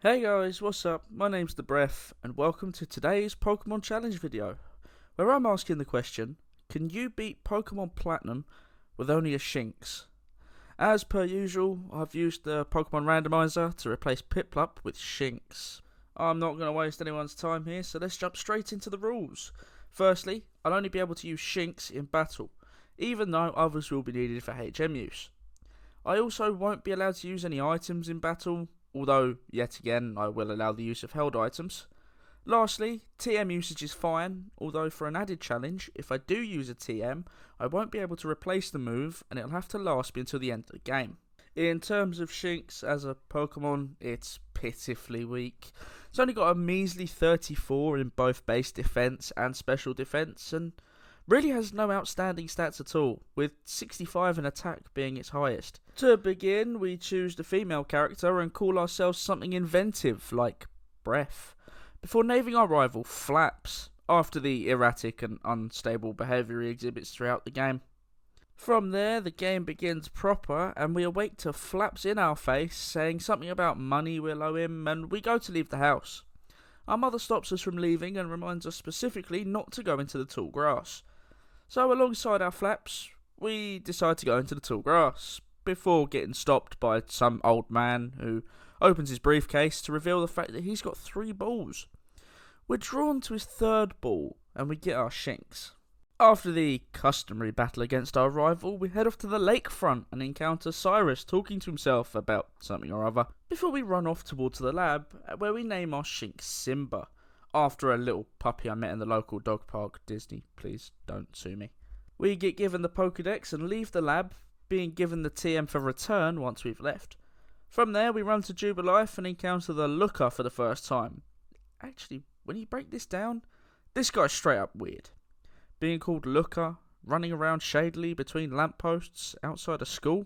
Hey guys, what's up? My name's the Breph, and welcome to today's Pokemon Challenge video, where I'm asking the question, can you beat Pokemon Platinum with only a Shinx? As per usual, I've used the Pokemon Randomizer to replace Piplup with Shinx. I'm not going to waste anyone's time here, so let's jump straight into the rules. Firstly, I'll only be able to use Shinx in battle, even though others will be needed for HM use. I also won't be allowed to use any items in battle, although, yet again, I will allow the use of held items. Lastly, TM usage is fine, although for an added challenge, if I do use a TM, I won't be able to replace the move, and it'll have to last me until the end of the game. In terms of Shinx as a Pokemon, it's pitifully weak. It's only got a measly 34 in both base defense and special defense, and really has no outstanding stats at all, with 65 in attack being its highest. To begin, we choose the female character and call ourselves something inventive like Breph, before naming our rival Flaps, after the erratic and unstable behaviour he exhibits throughout the game. From there, the game begins proper, and we awake to Flaps in our face, saying something about money we'll owe him, and we go to leave the house. Our mother stops us from leaving and reminds us specifically not to go into the tall grass. So alongside our Flaps, we decide to go into the tall grass, before getting stopped by some old man who opens his briefcase to reveal the fact that he's got 3 balls. We're drawn to his 3rd ball, and we get our Shinx. After the customary battle against our rival, we head off to the lakefront and encounter Cyrus talking to himself about something or other, before we run off towards the lab, where we name our Shinx Simba, after a little puppy I met in the local dog park. Disney, please don't sue me. We get given the Pokedex and leave the lab, being given the TM for return once we've left. From there, we run to Jubilife and encounter the Looker for the first time. Actually, when you break this down, this guy's straight up weird. Being called Looker, running around shadily between lampposts outside a school.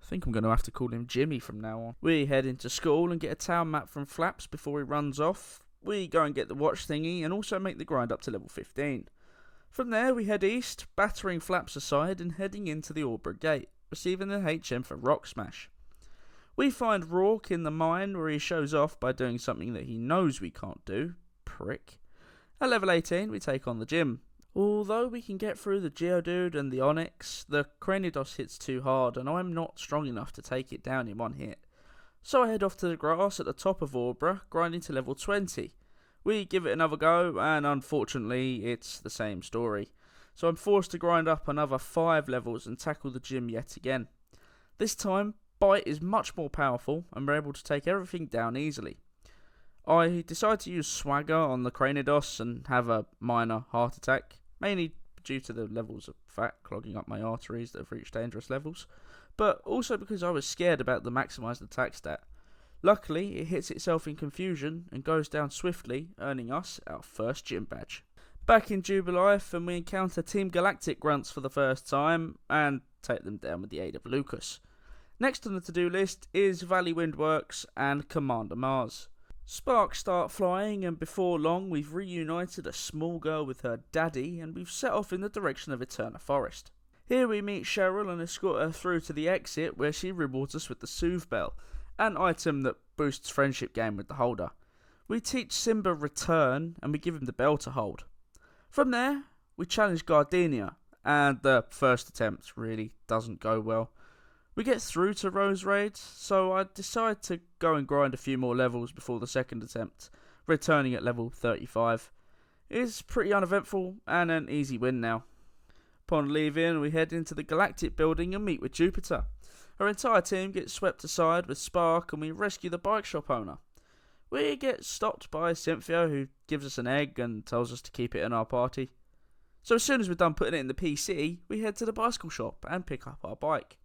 I think I'm going to have to call him Jimmy from now on. We head into school and get a town map from Flaps before he runs off. We go and get the watch thingy and also make the grind up to level 15. From there, we head east, battering Flaps aside and heading into the Aubra Gate, receiving the HM for Rock Smash. We find Rourke in the mine where he shows off by doing something that he knows we can't do. Prick. At level 18, we take on the gym. Although we can get through the Geodude and the Onix, the Cranidos hits too hard and I'm not strong enough to take it down in one hit. So I head off to the grass at the top of Aubra, grinding to level 20. We give it another go, and unfortunately, it's the same story. So I'm forced to grind up another 5 levels and tackle the gym yet again. This time, Bite is much more powerful, and we're able to take everything down easily. I decide to use Swagger on the Cranidos and have a minor heart attack, mainly due to the levels of fat clogging up my arteries that have reached dangerous levels, but also because I was scared about the maximised attack stat. Luckily, it hits itself in confusion and goes down swiftly, earning us our first gym badge. Back in Jubilife, and we encounter Team Galactic grunts for the first time, and take them down with the aid of Lucas. Next on the to-do list is Valley Windworks and Commander Mars. Sparks start flying, and before long we've reunited a small girl with her daddy, and we've set off in the direction of Eterna Forest. Here we meet Cheryl and escort her through to the exit, where she rewards us with the Soothe Bell, an item that boosts friendship gain with the holder. We teach Simba Return, and we give him the bell to hold. From there, we challenge Gardenia, and the first attempt really doesn't go well. We get through to Rose Raid, so I decide to go and grind a few more levels before the second attempt, returning at level 35. It's pretty uneventful and an easy win now. Upon leaving, we head into the Galactic building and meet with Jupiter. Our entire team gets swept aside with Spark and we rescue the bike shop owner. We get stopped by Cynthia, who gives us an egg and tells us to keep it in our party. So as soon as we're done putting it in the PC, we head to the bicycle shop and pick up our bike.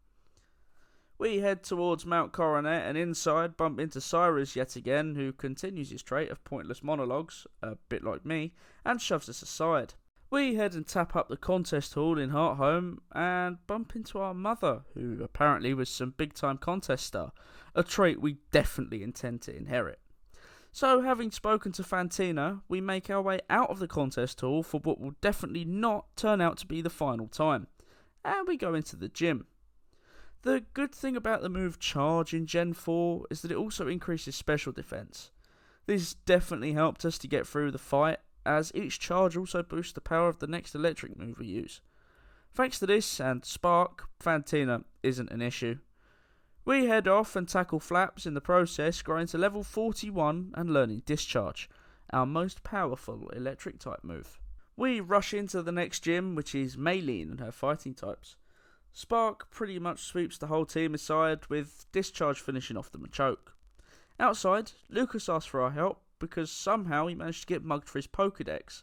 We head towards Mount Coronet and inside bump into Cyrus yet again, who continues his trait of pointless monologues, a bit like me, and shoves us aside. We head and tap up the contest hall in Hearthome and bump into our mother, who apparently was some big time contest star, a trait we definitely intend to inherit. So having spoken to Fantina, we make our way out of the contest hall for what will definitely not turn out to be the final time, and we go into the gym. The good thing about the move Charge in Gen 4 is that it also increases special defense. This definitely helped us to get through the fight, as each charge also boosts the power of the next electric move we use. Thanks to this and Spark, Fantina isn't an issue. We head off and tackle Flaps in the process, growing to level 41 and learning Discharge, our most powerful electric type move. We rush into the next gym, which is Maylene and her fighting types. Spark pretty much sweeps the whole team aside, with Discharge finishing off the Machoke. Outside, Lucas asks for our help because somehow he managed to get mugged for his Pokédex.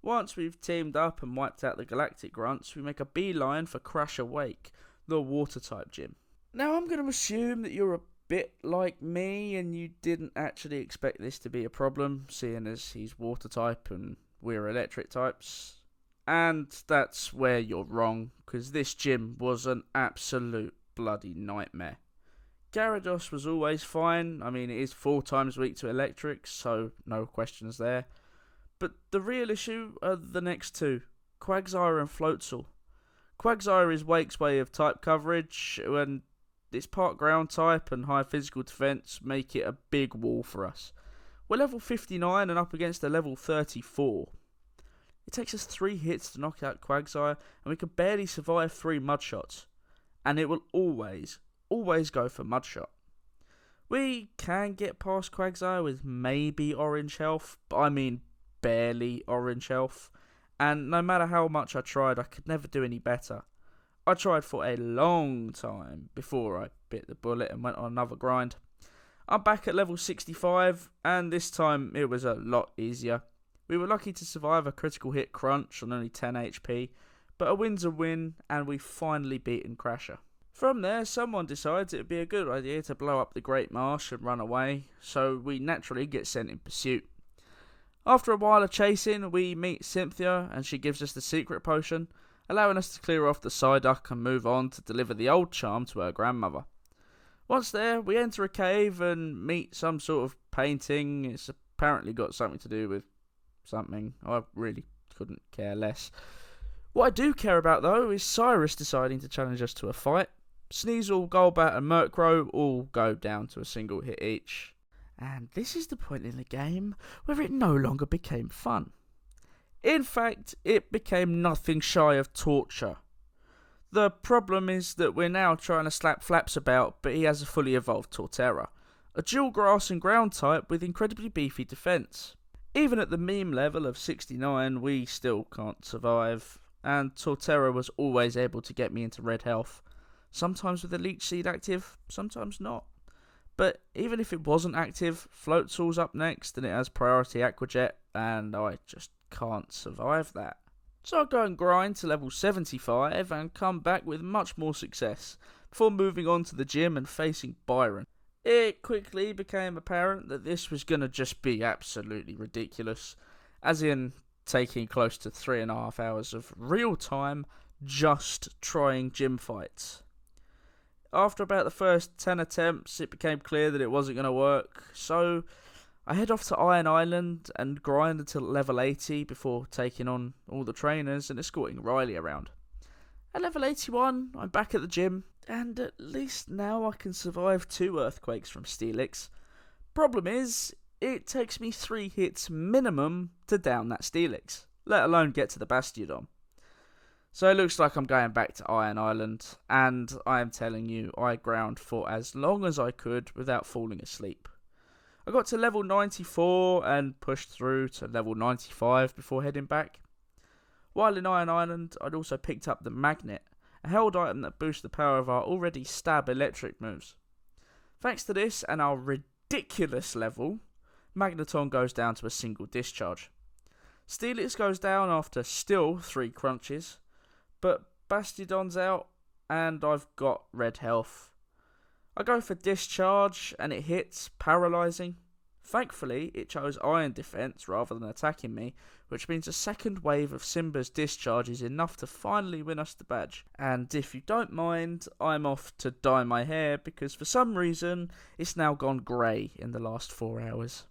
Once we've teamed up and wiped out the Galactic Grunts, we make a beeline for Crusher Wake, the water type gym. Now I'm going to assume that you're a bit like me and you didn't actually expect this to be a problem, seeing as he's water type and we're electric types. And that's where you're wrong, because this gym was an absolute bloody nightmare. Gyarados was always fine. I mean, it is 4 times weak to electric, so no questions there. But the real issue are the next two, Quagsire and Floatzel. Quagsire is Wake's way of type coverage, and its part ground type and high physical defense make it a big wall for us. We're level 59 and up against a level 34. It takes us 3 hits to knock out Quagsire, and we can barely survive 3 mud shots. And it will always go for mud shot. We can get past Quagsire with maybe orange health, but I mean barely orange health. And no matter how much I tried, I could never do any better. I tried for a long time before I bit the bullet and went on another grind. I'm back at level 65, and this time it was a lot easier. We were lucky to survive a critical hit crunch on only 10 HP, but a win's a win, and we've finally beaten Crasher. From there, someone decides it would be a good idea to blow up the Great Marsh and run away, so we naturally get sent in pursuit. After a while of chasing, we meet Cynthia, and she gives us the secret potion, allowing us to clear off the Psyduck and move on to deliver the old charm to her grandmother. Once there, we enter a cave and meet some sort of painting. It's apparently got something to do with something. I really couldn't care less. What I do care about, though, is Cyrus deciding to challenge us to a fight. Sneasel, Golbat and Murkrow all go down to a single hit each. And this is the point in the game where it no longer became fun. In fact, it became nothing shy of torture. The problem is that we're now trying to slap Flaps about, but he has a fully evolved Torterra, a dual grass and ground type with incredibly beefy defense. Even at the meme level of 69, we still can't survive, and Torterra was always able to get me into red health, sometimes with a Leech Seed active, sometimes not. But even if it wasn't active, Floatzel's up next and it has priority Aqua Jet, and I just can't survive that. So I go and grind to level 75 and come back with much more success, before moving on to the gym and facing Byron. It quickly became apparent that this was going to just be absolutely ridiculous, as in taking close to 3.5 hours of real time just trying gym fights. After about the first 10 attempts, it became clear that it wasn't going to work, so I head off to Iron Island and grind until level 80 before taking on all the trainers and escorting Riley around. At level 81, I'm back at the gym, and at least now I can survive 2 earthquakes from Steelix. Problem is, it takes me 3 hits minimum to down that Steelix, let alone get to the Bastiodon. So it looks like I'm going back to Iron Island, and I am telling you, I ground for as long as I could without falling asleep. I got to level 94 and pushed through to level 95 before heading back. While in Iron Island, I'd also picked up the Magnet, a held item that boosts the power of our already stab electric moves. Thanks to this and our ridiculous level, Magneton goes down to a single discharge. Steelix goes down after still 3 crunches, but Bastiodon's out and I've got red health. I go for discharge and it hits, paralysing. Thankfully, it chose Iron Defense rather than attacking me, which means a second wave of Simba's discharge is enough to finally win us the badge. And if you don't mind, I'm off to dye my hair because for some reason it's now gone grey in the last 4 hours.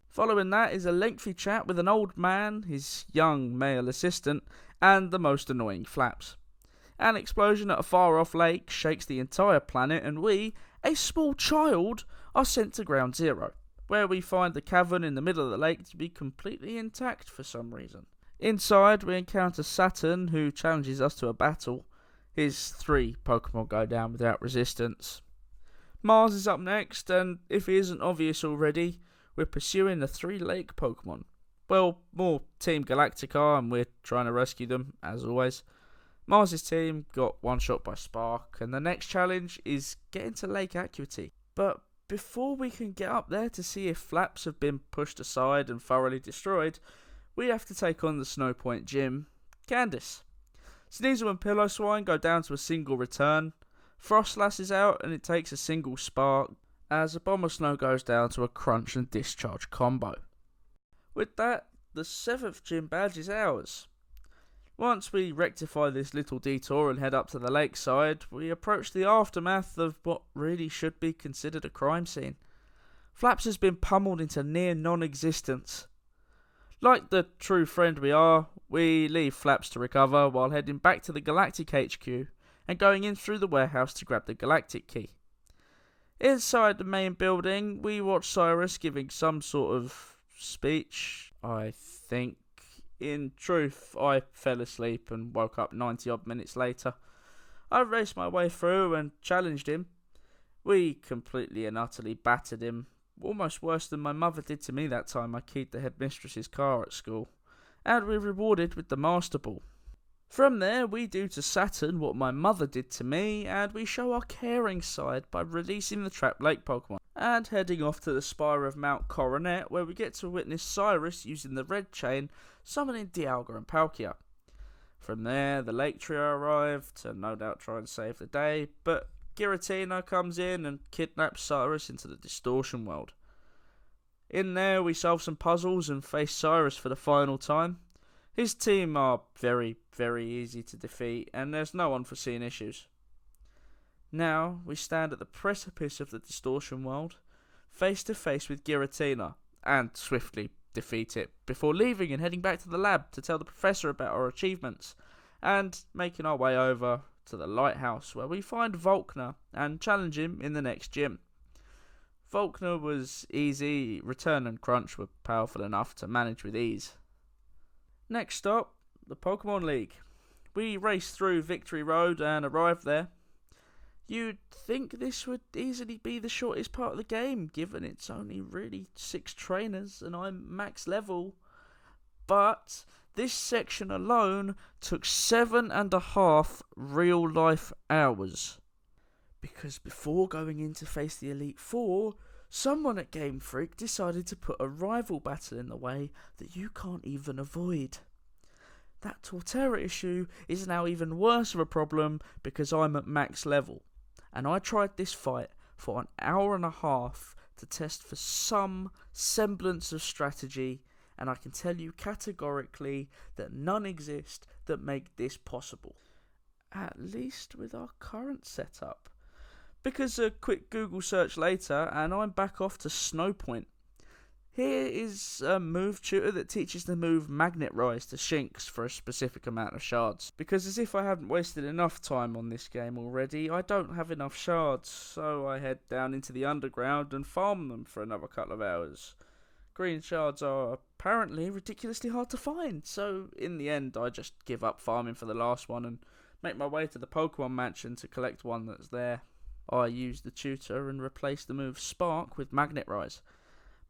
Following that is a lengthy chat with an old man, his young male assistant, and the most annoying Flaps. An explosion at a far-off lake shakes the entire planet, and we, a small child, are sent to Ground Zero, where we find the cavern in the middle of the lake to be completely intact for some reason. Inside, we encounter Saturn, who challenges us to a battle. His 3 Pokemon go down without resistance. Mars is up next, and if it isn't obvious already, we're pursuing the 3 lake Pokemon. Well, more Team Galactica, and we're trying to rescue them, as always. Mars' team got one shot by Spark, and the next challenge is getting to Lake Acuity. But before we can get up there to see if Flaps have been pushed aside and thoroughly destroyed, we have to take on the Snow Point Gym, Candice. Sneasel and Pillowswine go down to a single return. Frostlass is out, and it takes a single Spark, as a Bomb of Snow goes down to a Crunch and Discharge combo. With that, the 7th gym badge is ours. Once we rectify this little detour and head up to the lakeside, we approach the aftermath of what really should be considered a crime scene. Flaps has been pummeled into near non-existence. Like the true friend we are, we leave Flaps to recover while heading back to the Galactic HQ and going in through the warehouse to grab the Galactic Key. Inside the main building, we watch Cyrus giving some sort of speech, I think. In truth, I fell asleep and woke up 90 odd minutes later. I raced my way through and challenged him. We completely and utterly battered him, almost worse than my mother did to me that time I keyed the headmistress's car at school, and we rewarded with the Master Ball. From there, we do to Saturn what my mother did to me, and we show our caring side by releasing the Trapped Lake Pokemon, and heading off to the spire of Mount Coronet, where we get to witness Cyrus using the red chain, summoning Dialga and Palkia. From there, the Lake Trio arrive to no doubt try and save the day, but Giratina comes in and kidnaps Cyrus into the Distortion World. In there, we solve some puzzles and face Cyrus for the final time. His team are very, very easy to defeat, and there's no unforeseen issues. Now, we stand at the precipice of the Distortion World, face to face with Giratina, and swiftly defeat it, before leaving and heading back to the lab to tell the professor about our achievements, and making our way over to the lighthouse, where we find Volkner and challenge him in the next gym. Volkner was easy, Return and Crunch were powerful enough to manage with ease. Next stop, the Pokemon League. We race through Victory Road and arrive there. You'd think this would easily be the shortest part of the game, given it's only really 6 trainers and I'm max level. But this section alone took 7.5 real life hours. Because before going in to face the Elite Four, someone at Game Freak decided to put a rival battle in the way that you can't even avoid. That Torterra issue is now even worse of a problem because I'm at max level, and I tried this fight for an hour and a half to test for some semblance of strategy, and I can tell you categorically that none exist that make this possible. At least with our current setup. Because a quick Google search later, and I'm back off to Snow Point. Here is a move tutor that teaches the move Magnet Rise to Shinx for a specific amount of shards. Because as if I haven't wasted enough time on this game already, I don't have enough shards, so I head down into the underground and farm them for another couple of hours. Green shards are apparently ridiculously hard to find, so in the end I just give up farming for the last one and make my way to the Pokemon Mansion to collect one that's there. I use the tutor and replace the move Spark with Magnet Rise.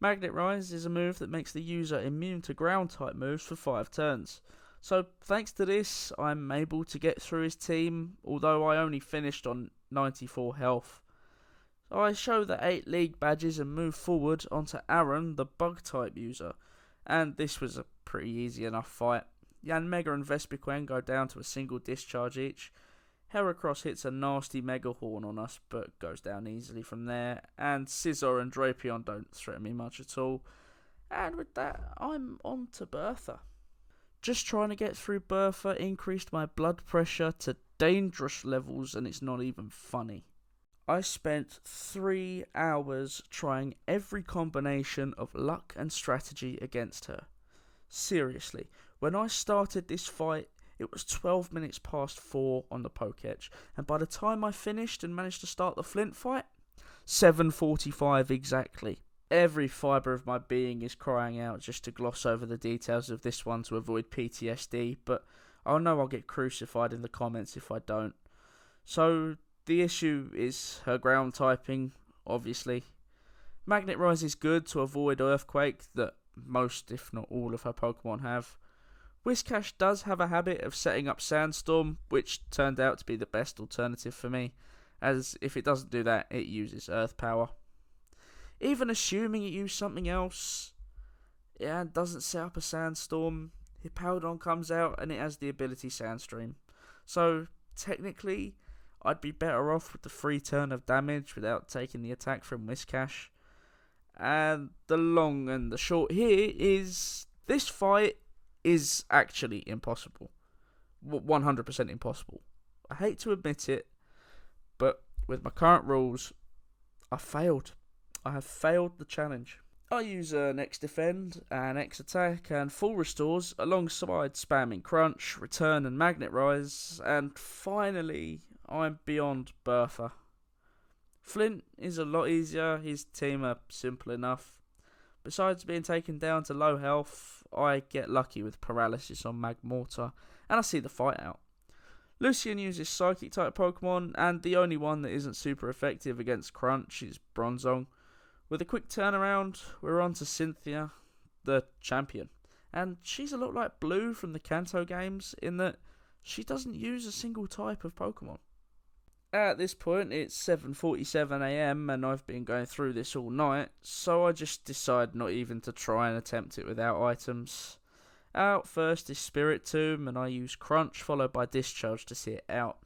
Magnet Rise is a move that makes the user immune to ground type moves for 5 turns. So thanks to this, I'm able to get through his team, although I only finished on 94 health. I show the 8 league badges and move forward onto Aaron, the bug type user, and this was a pretty easy enough fight. Yanmega and Vespiquen go down to a single discharge each. Heracross hits a nasty Mega Horn on us, but goes down easily from there. And Scizor and Drapion don't threaten me much at all. And with that, I'm on to Bertha. Just trying to get through Bertha increased my blood pressure to dangerous levels, and it's not even funny. I spent 3 hours trying every combination of luck and strategy against her. Seriously, when I started this fight, It was 12 minutes past 4 on the Pokétch, and by the time I finished and managed to start the Flint fight, 7:45 exactly. Every fibre of my being is crying out just to gloss over the details of this one to avoid PTSD, but I know I'll get crucified in the comments if I don't. So, the issue is her ground typing, obviously. Magnet Rise is good to avoid Earthquake that most, if not all, of her Pokemon have. Whiscash does have a habit of setting up Sandstorm, which turned out to be the best alternative for me, as if it doesn't do that, it uses Earth Power. Even assuming it used something else, it doesn't set up a Sandstorm, Hippowdon comes out and it has the ability Sandstream. So, technically, I'd be better off with the free turn of damage without taking the attack from Whiscash. And the long and the short here is, this fight is actually impossible. 100% impossible. I hate to admit it, but with my current rules, I failed. I have failed the challenge. I use an X Defend, an X Attack, and full restores alongside spamming Crunch, Return, and Magnet Rise, and finally, I'm beyond Bertha. Flint is a lot easier, his team are simple enough. Besides being taken down to low health, I get lucky with paralysis on Magmortar, and I see the fight out. Lucian uses Psychic type Pokemon, and the only one that isn't super effective against Crunch is Bronzong. With a quick turnaround, we're on to Cynthia, the champion. And she's a lot like Blue from the Kanto games, in that she doesn't use a single type of Pokemon. At this point, it's 7:47 AM and I've been going through this all night, so I just decide not even to try and attempt it without items. Out first is Spirit Tomb, and I use Crunch followed by Discharge to see it out.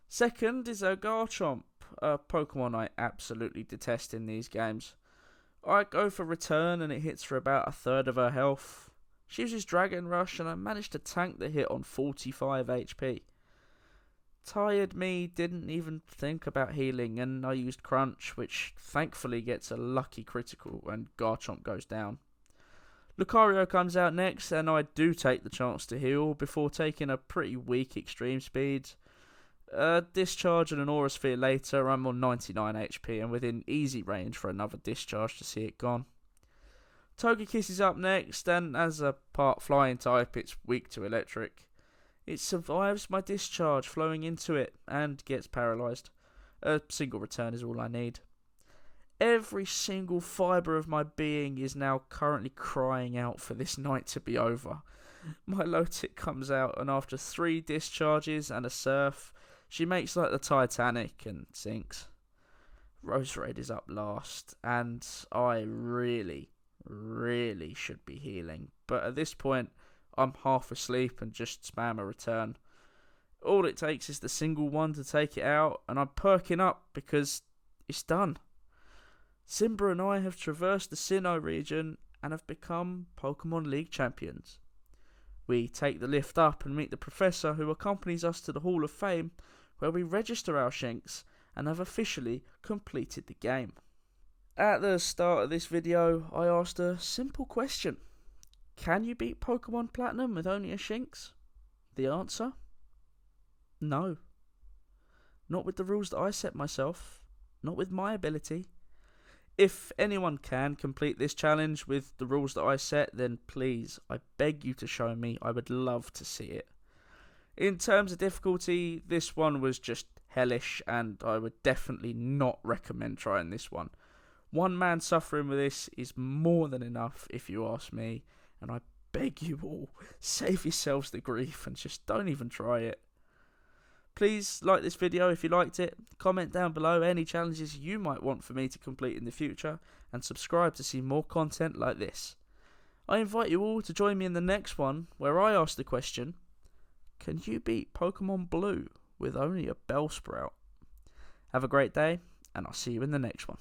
Second is a Garchomp, a Pokemon I absolutely detest in these games. I go for Return and it hits for about a third of her health. She uses Dragon Rush and I managed to tank the hit on 45 HP. Tired me didn't even think about healing, and I used Crunch, which thankfully gets a lucky critical and Garchomp goes down. Lucario comes out next and I do take the chance to heal before taking a pretty weak Extreme Speed. Discharge and an Aura Sphere later, I'm on 99 HP and within easy range for another Discharge to see it gone. Togekiss is up next, and as a part flying type it's weak to electric. It survives my Discharge flowing into it and gets paralysed. A single return is all I need. Every single fibre of my being is now currently crying out for this night to be over. My Lotic comes out, and after 3 discharges and a surf, she makes like the Titanic and sinks. Roserade is up last, and I really should be healing, but at this point I'm half asleep and just spam a return. All it takes is the single one to take it out, and I'm perking up because it's done. Simba and I have traversed the Sinnoh region and have become Pokemon League champions. We take the lift up and meet the professor who accompanies us to the Hall of Fame, where we register our Shinx and have officially completed the game. At the start of this video, I asked a simple question. Can you beat Pokémon Platinum with only a Shinx? The answer? No. Not with the rules that I set myself. Not with my ability. If anyone can complete this challenge with the rules that I set, then please, I beg you to show me. I would love to see it. In terms of difficulty, this one was just hellish, and I would definitely not recommend trying this one. One man suffering with this is more than enough, if you ask me, and I beg you all, save yourselves the grief and just don't even try it. Please like this video if you liked it, comment down below any challenges you might want for me to complete in the future, and subscribe to see more content like this. I invite you all to join me in the next one, where I ask the question, can you beat Pokemon Blue with only a Bellsprout? Have a great day, and I'll see you in the next one.